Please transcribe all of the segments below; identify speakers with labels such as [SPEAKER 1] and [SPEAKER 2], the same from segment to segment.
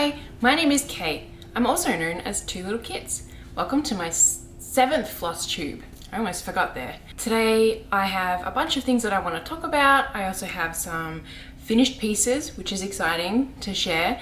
[SPEAKER 1] Hi, my name is Kate. I'm also known as Two Little Kits. Welcome to my 7th FlossTube. I almost forgot there. Today I have a bunch of things that I want to talk about. I also have some finished pieces, which is exciting to share.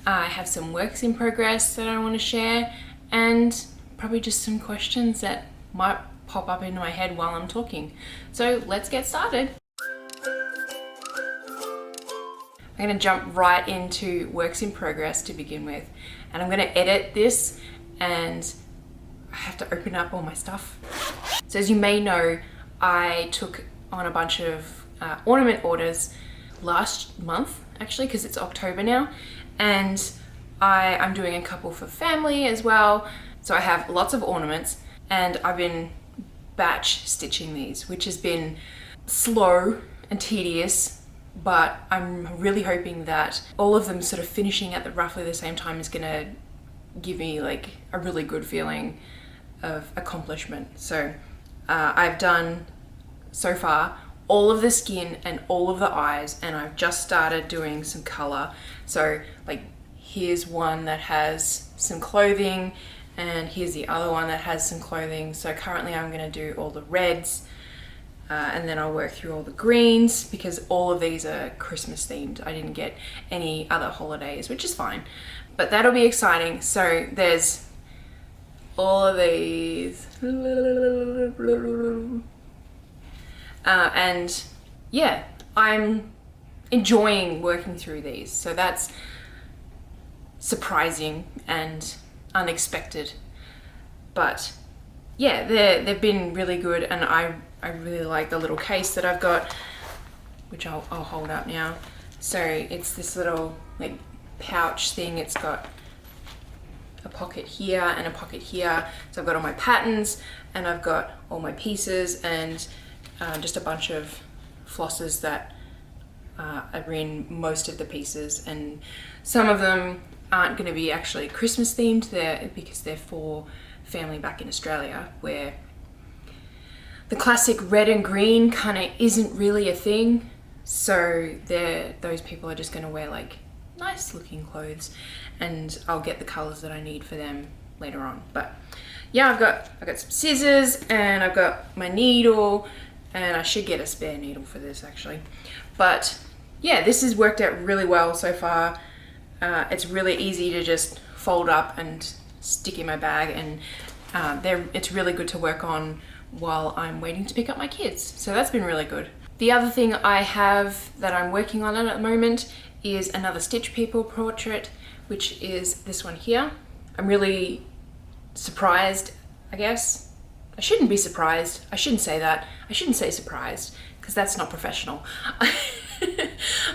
[SPEAKER 1] I have some works in progress that I want to share, and probably just some questions that might pop up into my head while I'm talking. So let's get started. I'm going to jump right into works in progress to begin with, and I'm going to edit this and I have to open up all my stuff. So as you may know, I took on a bunch of ornament orders last month, actually, because it's October now, and I'm doing a couple for family as well. So I have lots of ornaments, and I've been batch stitching these, which has been slow and tedious, but I'm really hoping that all of them sort of finishing at roughly the same time is gonna give me like a really good feeling of accomplishment. So I've done so far all of the skin and all of the eyes, and I've just started doing some color. So like here's one that has some clothing, and here's the other one that has some clothing. So currently I'm gonna do all the reds, and then I'll work through all the greens, because all of these are Christmas themed. I didn't get any other holidays, which is fine, but that'll be exciting. So there's all of these, and yeah, I'm enjoying working through these. So that's surprising and unexpected, but yeah, they've been really good, and I really like the little case that I've got, which I'll hold up now. So it's this little like pouch thing. It's got a pocket here and a pocket here. So I've got all my patterns, and I've got all my pieces, and just a bunch of flosses that are in most of the pieces, and some of them aren't going to be actually Christmas themed there because they're for family back in Australia, where the classic red and green kind of isn't really a thing. So those people are just going to wear like nice looking clothes, and I'll get the colors that I need for them later on. But yeah, I've got some scissors, and I've got my needle, and I should get a spare needle for this actually. But yeah, this has worked out really well so far. It's really easy to just fold up and stick in my bag, and it's really good to work on while I'm waiting to pick up my kids. So that's been really good. The other thing I have that I'm working on at the moment is another Stitch People portrait, which is this one here. I'm really surprised, I guess. I shouldn't be surprised. I shouldn't say that. I shouldn't say surprised, because that's not professional.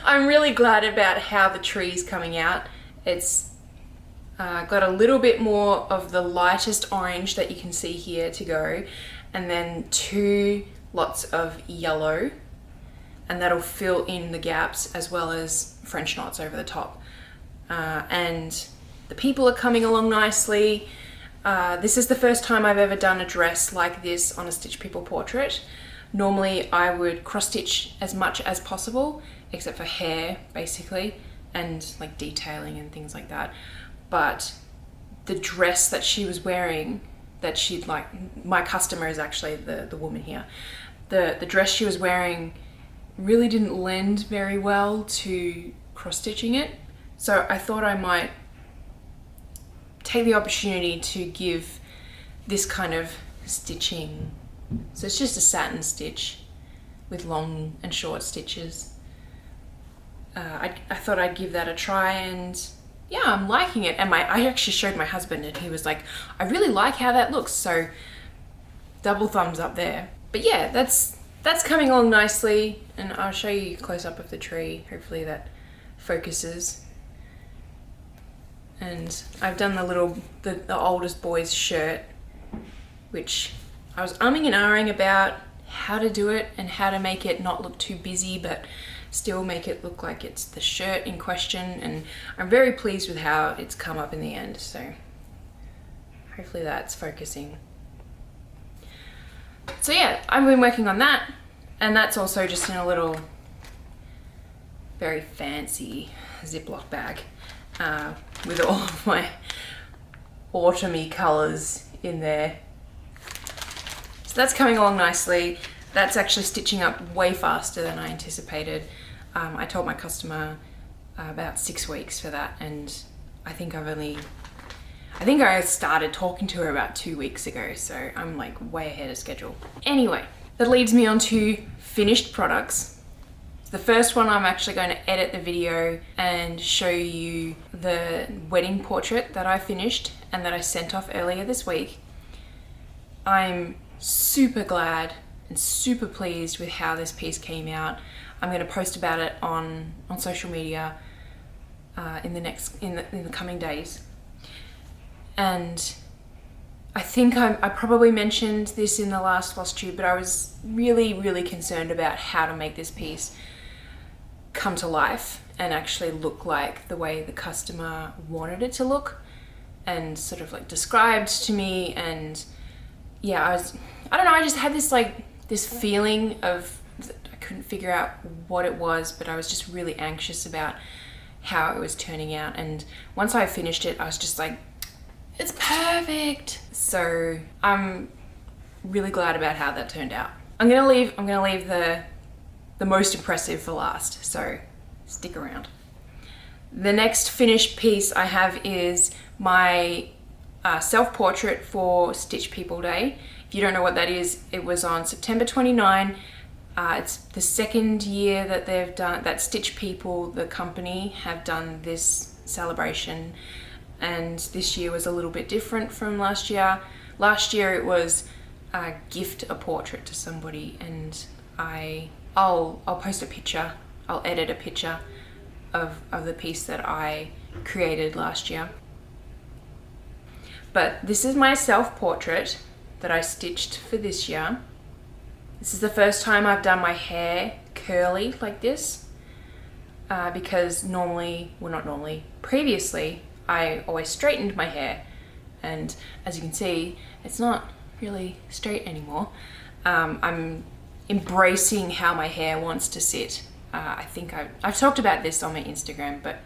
[SPEAKER 1] I'm really glad about how the tree's coming out. It's got a little bit more of the lightest orange that you can see here to go, and then 2 lots of yellow, and that'll fill in the gaps, as well as French knots over the top. And the people are coming along nicely. This is the first time I've ever done a dress like this on a Stitch People portrait. Normally I would cross stitch as much as possible, except for hair basically, and like detailing and things like that. But the dress that she was wearing, that she'd like, my customer is actually the woman here, the dress she was wearing really didn't lend very well to cross stitching it. So I thought I might take the opportunity to give this kind of stitching. So it's just a satin stitch with long and short stitches. I thought I'd give that a try, and yeah, I'm liking it. And I actually showed my husband, and he was like, I really like how that looks. So double thumbs up there. But yeah, that's coming along nicely, and I'll show you a close up of the tree. Hopefully that focuses. And I've done the oldest boy's shirt, which I was umming and ahhing about how to do it and how to make it not look too busy, but still make it look like it's the shirt in question. And I'm very pleased with how it's come up in the end. So hopefully that's focusing. So yeah, I've been working on that, and that's also just in a little very fancy Ziploc bag. with all of my autumny colors in there. So that's coming along nicely. That's actually stitching up way faster than I anticipated. I told my customer about 6 weeks for that, and I think I started talking to her about 2 weeks ago, so I'm like way ahead of schedule. Anyway, that leads me on to finished products. The first one, I'm actually going to edit the video and show you the wedding portrait that I finished and that I sent off earlier this week. I'm super glad and super pleased with how this piece came out. I'm going to post about it on social media in the coming days. And I think I probably mentioned this in the last FlossTube, but I was really concerned about how to make this piece come to life and actually look like the way the customer wanted it to look and sort of like described to me. And yeah, I don't know, I just had this feeling of, I couldn't figure out what it was, but I was just really anxious about how it was turning out. And once I finished it, I was just like, it's perfect. So I'm really glad about how that turned out. I'm gonna leave the most impressive for last, so stick around. The next finished piece I have is my self-portrait for Stitch People Day. If you don't know what that is, it was on September 29. It's the second year that they've done, that Stitch People, the company, have done this celebration. And this year was a little bit different from last year. Last year it was gift a portrait to somebody, and I'll post a picture, I'll edit a picture of the piece that I created last year. But this is my self-portrait that I stitched for this year. This is the first time I've done my hair curly like this, because previously I always straightened my hair, and as you can see, it's not really straight anymore. I'm embracing how my hair wants to sit. I think I've talked about this on my Instagram, but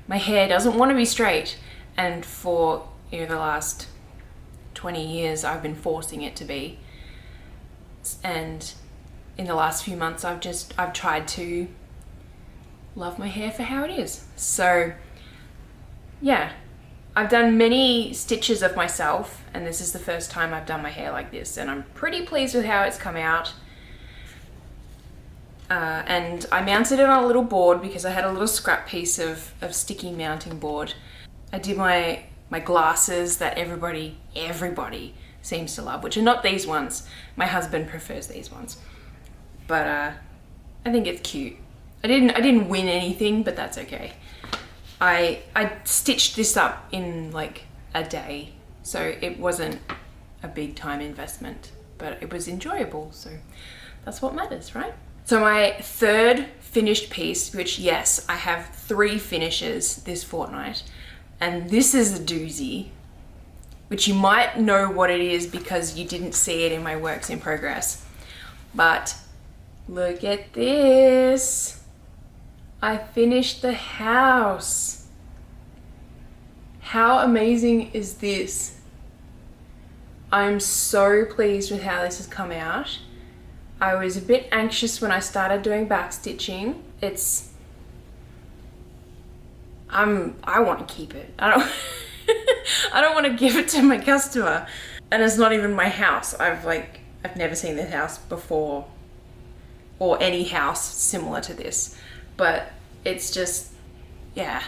[SPEAKER 1] my hair doesn't want to be straight, and for the last 20 years I've been forcing it to be. And in the last few months I've tried to love my hair for how it is. So yeah, I've done many stitches of myself, and this is the first time I've done my hair like this, and I'm pretty pleased with how it's come out. And I mounted it on a little board because I had a little scrap piece of sticky mounting board. I did my glasses that everybody seems to love, which are not these ones. My husband prefers these ones, but I think it's cute. I didn't win anything, but that's okay. I stitched this up in like a day, so it wasn't a big time investment, but it was enjoyable, so that's what matters, right? So my third finished piece, which yes, I have 3 finishes this fortnight, and this is a doozy, which you might know what it is because you didn't see it in my works in progress. But look at this. I finished the house. How amazing is this? I'm so pleased with how this has come out. I was a bit anxious when I started doing back stitching. I want to keep it. I don't want to give it to my customer. And it's not even my house. I've never seen this house before, or any house similar to this. But it's just, yeah.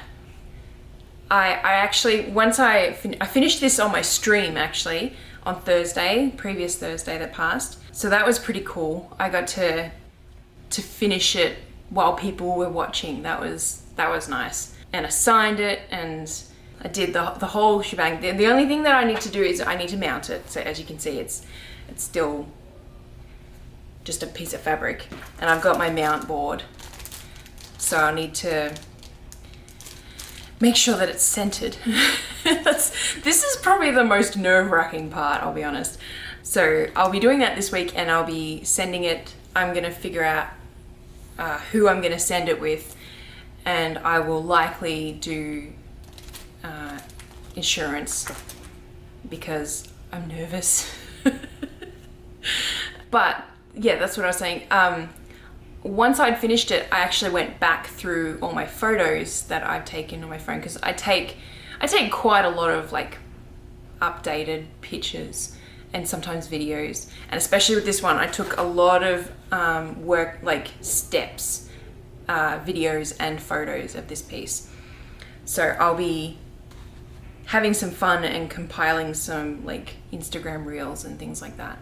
[SPEAKER 1] I actually, once I finished this on my stream actually, on previous Thursday that passed. So that was pretty cool. I got to finish it while people were watching. That was nice. And I signed it and I did the whole shebang. The only thing that I need to do is I need to mount it. So as you can see, it's still just a piece of fabric, and I've got my mount board. So I need to make sure that it's centered. This is probably the most nerve-wracking part, I'll be honest. So I'll be doing that this week, and I'll be sending it. I'm gonna figure out who I'm gonna send it with, and I will likely do insurance because I'm nervous. But yeah, that's what I was saying. Once I'd finished it, I actually went back through all my photos that I've taken on my phone, because I take quite a lot of like updated pictures and sometimes videos, and especially with this one, I took a lot of work, like steps, videos and photos of this piece. So I'll be having some fun and compiling some like Instagram reels and things like that.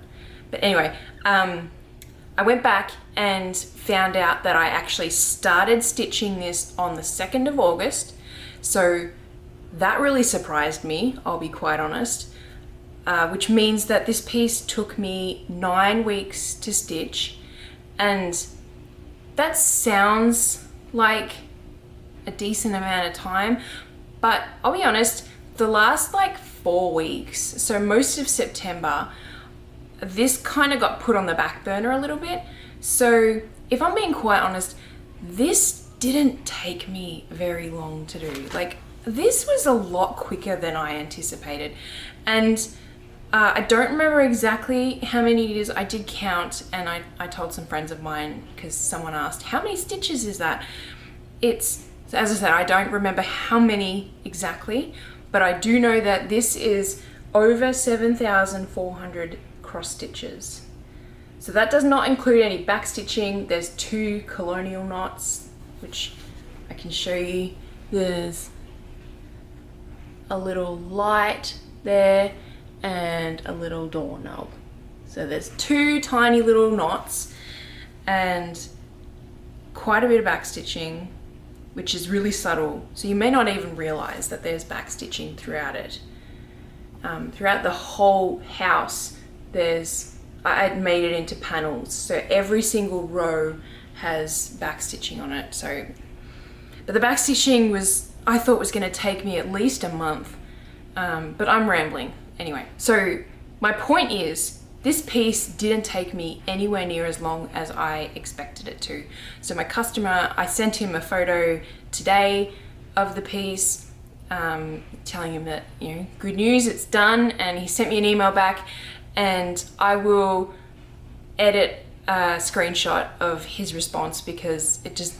[SPEAKER 1] But anyway, I went back and found out that I actually started stitching this on the 2nd of August. So that really surprised me, I'll be quite honest, which means that this piece took me 9 weeks to stitch. And that sounds like a decent amount of time, but I'll be honest, the last like 4 weeks, so most of September, this kind of got put on the back burner a little bit. So if I'm being quite honest, this didn't take me very long to do. Like, this was a lot quicker than I anticipated. And I don't remember exactly how many it is. I did count, and I told some friends of mine, because someone asked, how many stitches is that? It's, as I said, I don't remember how many exactly, but I do know that this is over 7,400 cross stitches. So that does not include any back stitching. There's 2 colonial knots, which I can show you. There's a little light there and a little doorknob. So there's 2 tiny little knots and quite a bit of back stitching, which is really subtle. So you may not even realize that there's back stitching throughout it. Throughout the whole house, I'd made it into panels, so every single row has back stitching on it. So, but the back stitching I thought was going to take me at least a month, but I'm rambling anyway. So my point is, this piece didn't take me anywhere near as long as I expected it to. So my customer, I sent him a photo today of the piece, telling him that, you know, good news, it's done, and he sent me an email back, and I will edit a screenshot of his response because it just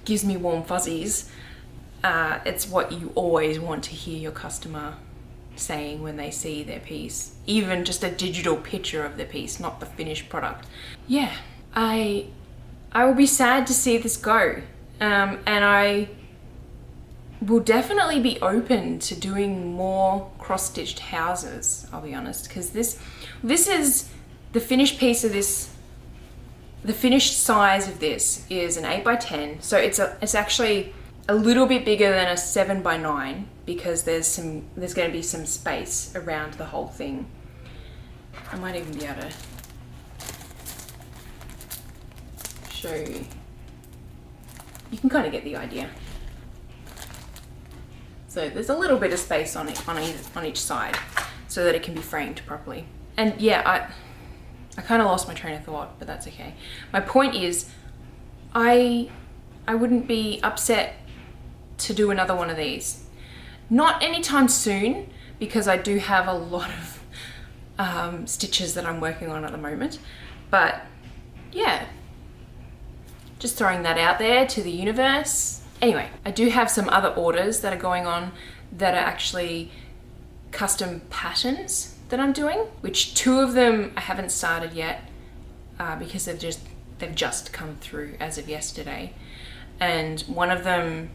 [SPEAKER 1] gives me warm fuzzies. It's what you always want to hear your customer saying when they see their piece, even just a digital picture of the piece, not the finished product. Yeah, I will be sad to see this go, and I will definitely be open to doing more cross-stitched houses, I'll be honest, because this is the finished piece of this. The finished size of this is an 8x10, so it's actually a little bit bigger than a 7x9 because there's going to be some space around the whole thing. I might even be able to show you. You can kind of get the idea. So there's a little bit of space on each side so that it can be framed properly. And yeah, I kind of lost my train of thought, but that's okay. My point is, I wouldn't be upset to do another one of these. Not anytime soon, because I do have a lot of stitches that I'm working on at the moment. But yeah, just throwing that out there to the universe. Anyway, I do have some other orders that are going on that are actually custom patterns that I'm doing, which 2 of them I haven't started yet because they've just come through as of yesterday. And one of them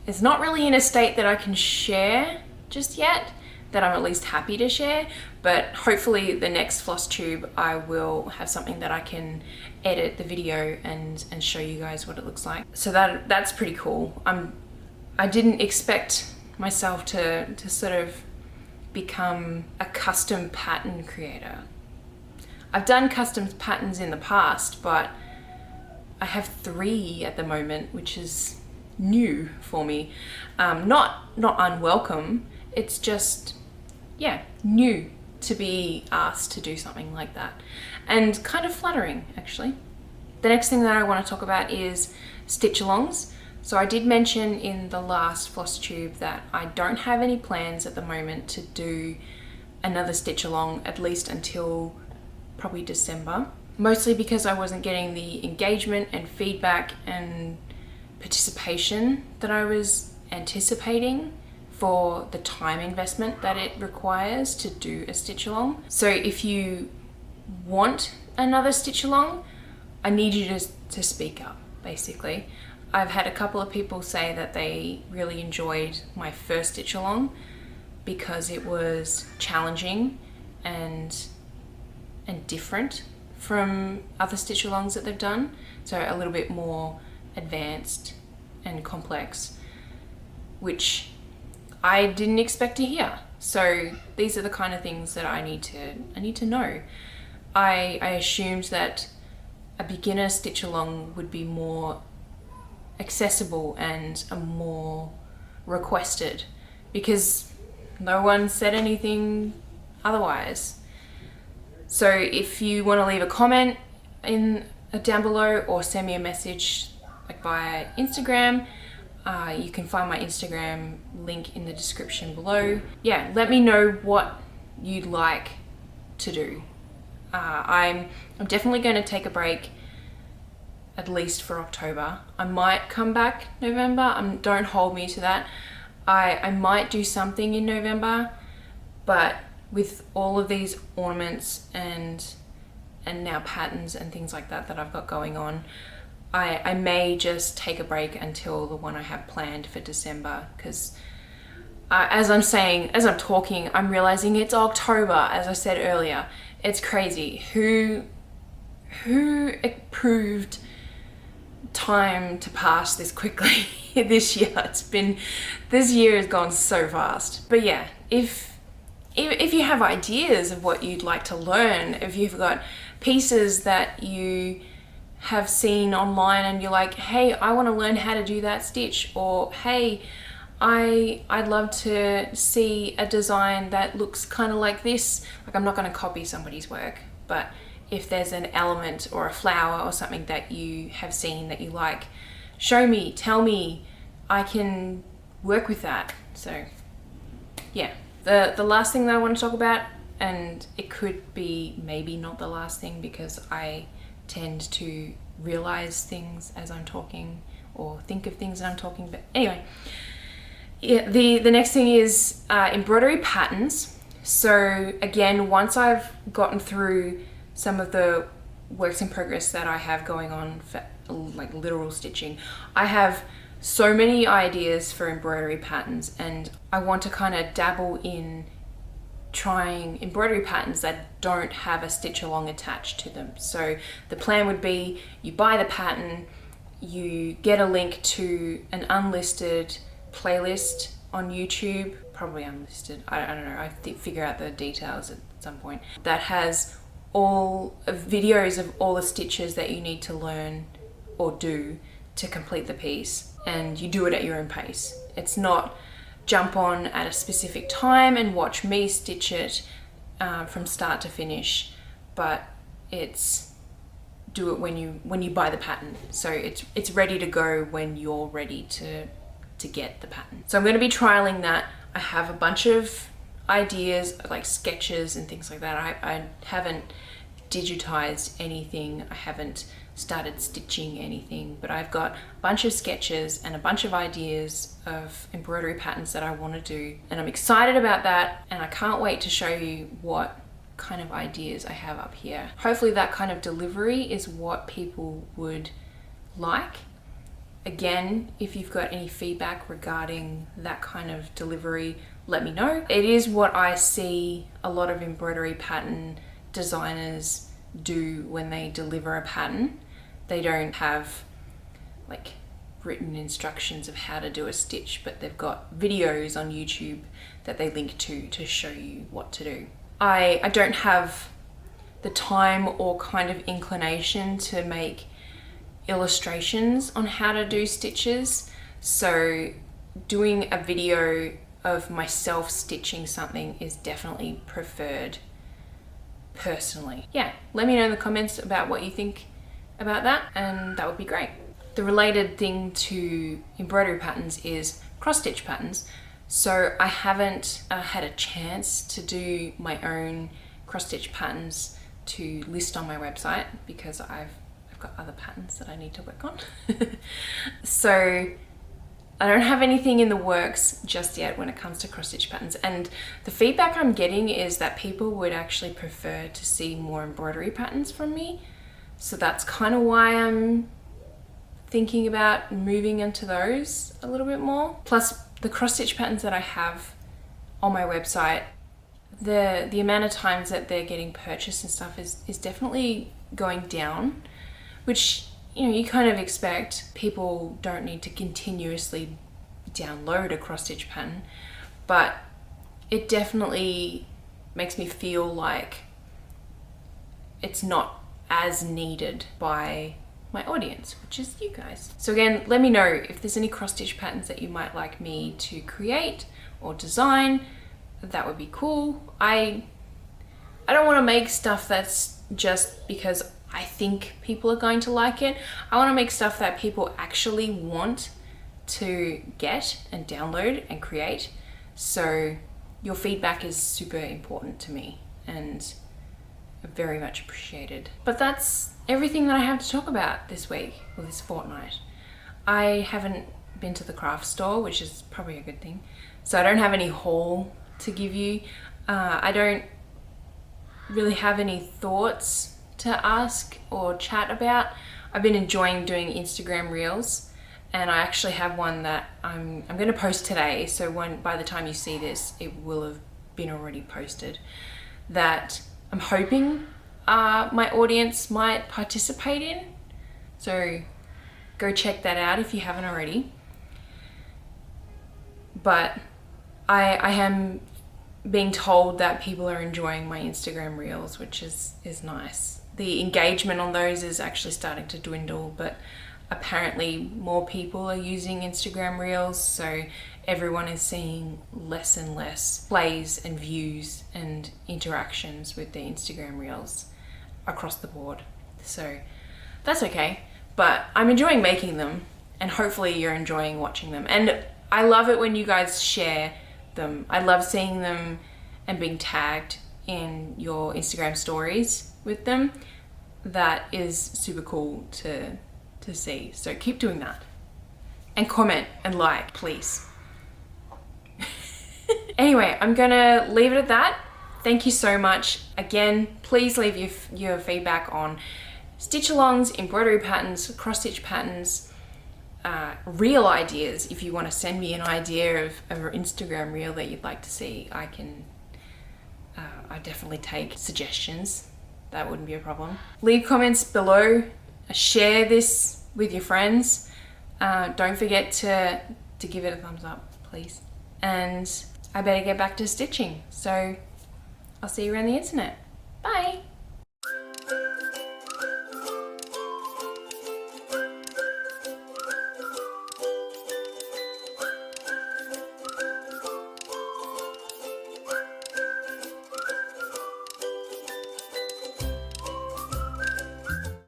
[SPEAKER 1] is not really in a state that I can share just yet, that I'm at least happy to share, but hopefully the next FlossTube I will have something that I can edit the video and show you guys what it looks like. So that's pretty cool. I didn't expect myself to sort of become a custom pattern creator. I've done custom patterns in the past, but I have 3 at the moment, which is new for me. Not unwelcome, it's just, yeah, new to be asked to do something like that, and kind of flattering actually. The next thing that I want to talk about is stitch alongs. So I did mention in the last FlossTube that I don't have any plans at the moment to do another stitch along, at least until probably December. Mostly because I wasn't getting the engagement and feedback and participation that I was anticipating for the time investment that it requires to do a stitch along. So if you want another stitch along, I need you to speak up, basically. I've had a couple of people say that they really enjoyed my first stitch along because it was challenging and different from other stitch alongs that they've done. So a little bit more advanced and complex, which I didn't expect to hear. So these are the kind of things that I need to know. I assumed that a beginner stitch along would be more accessible and a more requested, because no one said anything otherwise. So if you want to leave a comment down below or send me a message like via Instagram, you can find my Instagram link in the description below. Yeah, let me know what you'd like to do. I'm definitely going to take a break at least for October. I might come back November. Don't hold me to that. I might do something in November, but with all of these ornaments and now patterns and things like that I've got going on, I may just take a break until the one I have planned for December, because as I'm talking, I'm realizing it's October. As I said earlier, it's crazy. Who approved time to pass this quickly this year? This year has gone so fast. But yeah, if you have ideas of what you'd like to learn, if you've got pieces that you have seen online and you're like, hey, I want to learn how to do that stitch, or hey, I'd love to see a design that looks kind of like this. Like, I'm not going to copy somebody's work, but if there's an element or a flower or something that you have seen that you like, show me, tell me, I can work with that. So yeah, the last thing that I want to talk about, and it could be maybe not the last thing because I tend to realize things as I'm talking or think of things as I'm talking, but anyway, yeah, the next thing is embroidery patterns. So again, once I've gotten through some of the works in progress that I have going on for like literal stitching, I have so many ideas for embroidery patterns, and I want to kind of dabble in trying embroidery patterns that don't have a stitch along attached to them. So the plan would be you buy the pattern, you get a link to an unlisted playlist on YouTube, probably unlisted, I don't know, I figure out the details at some point, that has all videos of all the stitches that you need to learn or do to complete the piece, and you do it at your own pace. It's not jump on at a specific time and watch me stitch it from start to finish, but it's do it when you buy the pattern. So it's ready to go when you're ready to get the pattern. So I'm going to be trialing that. I have a bunch of ideas like sketches and things like that. I haven't digitized anything. I haven't started stitching anything, but I've got a bunch of sketches and a bunch of ideas of embroidery patterns that I want to do, and I'm excited about that, and I can't wait to show you what kind of ideas I have up here. Hopefully that kind of delivery is what people would like. Again, if you've got any feedback regarding that kind of delivery, let me know. It is what I see a lot of embroidery pattern designers do when they deliver a pattern. They don't have like written instructions of how to do a stitch, but they've got videos on YouTube that they link to show you what to do. I don't have the time or kind of inclination to make illustrations on how to do stitches, so doing a video of myself stitching something is definitely preferred personally. Yeah, let me know in the comments about what you think about that, and that would be great. the related thing to embroidery patterns is cross stitch patterns. So I haven't had a chance to do my own cross stitch patterns to list on my website because I've got other patterns that I need to work on. So I don't have anything in the works just yet when it comes to cross stitch patterns, and the feedback I'm getting is that people would actually prefer to see more embroidery patterns from me. So that's kind of why I'm thinking about moving into those a little bit more. Plus the cross stitch patterns that I have on my website, the amount of times that they're getting purchased and stuff is definitely going down, which, you know, you kind of expect. People don't need to continuously download a cross stitch pattern, but it definitely makes me feel like it's not as needed by my audience, which is you guys. So again, let me know if there's any cross stitch patterns that you might like me to create or design. That would be cool. I don't want to make stuff that's just because I think people are going to like it. I want to make stuff that people actually want to get and download and create. So your feedback is super important to me and very much appreciated. But that's everything that I have to talk about this week or this fortnight. I haven't been to the craft store, which is probably a good thing. So I don't have any haul to give you. I don't really have any thoughts to ask or chat about. I've been enjoying doing Instagram reels, and I actually have one that I'm going to post today. So by the time you see this, it will have been already posted, that I'm hoping my audience might participate in. So go check that out if you haven't already. But I am being told that people are enjoying my Instagram reels, which is nice. The engagement on those is actually starting to dwindle, but apparently more people are using Instagram reels, so everyone is seeing less and less plays and views and interactions with their Instagram reels across the board. So that's okay, but I'm enjoying making them, and hopefully you're enjoying watching them. And I love it when you guys share them. I love seeing them and being tagged in your Instagram stories with them. That is super cool to see. So keep doing that. And comment and like, please. Anyway, I'm gonna leave it at that. Thank you so much. Again, please leave your feedback on stitch alongs, embroidery patterns, cross stitch patterns, reel ideas. If you want to send me an idea of an Instagram reel that you'd like to see, I definitely take suggestions. That wouldn't be a problem. Leave comments below. Share this with your friends. Don't forget to give it a thumbs up, please. And I better get back to stitching. So I'll see you around the internet. Bye.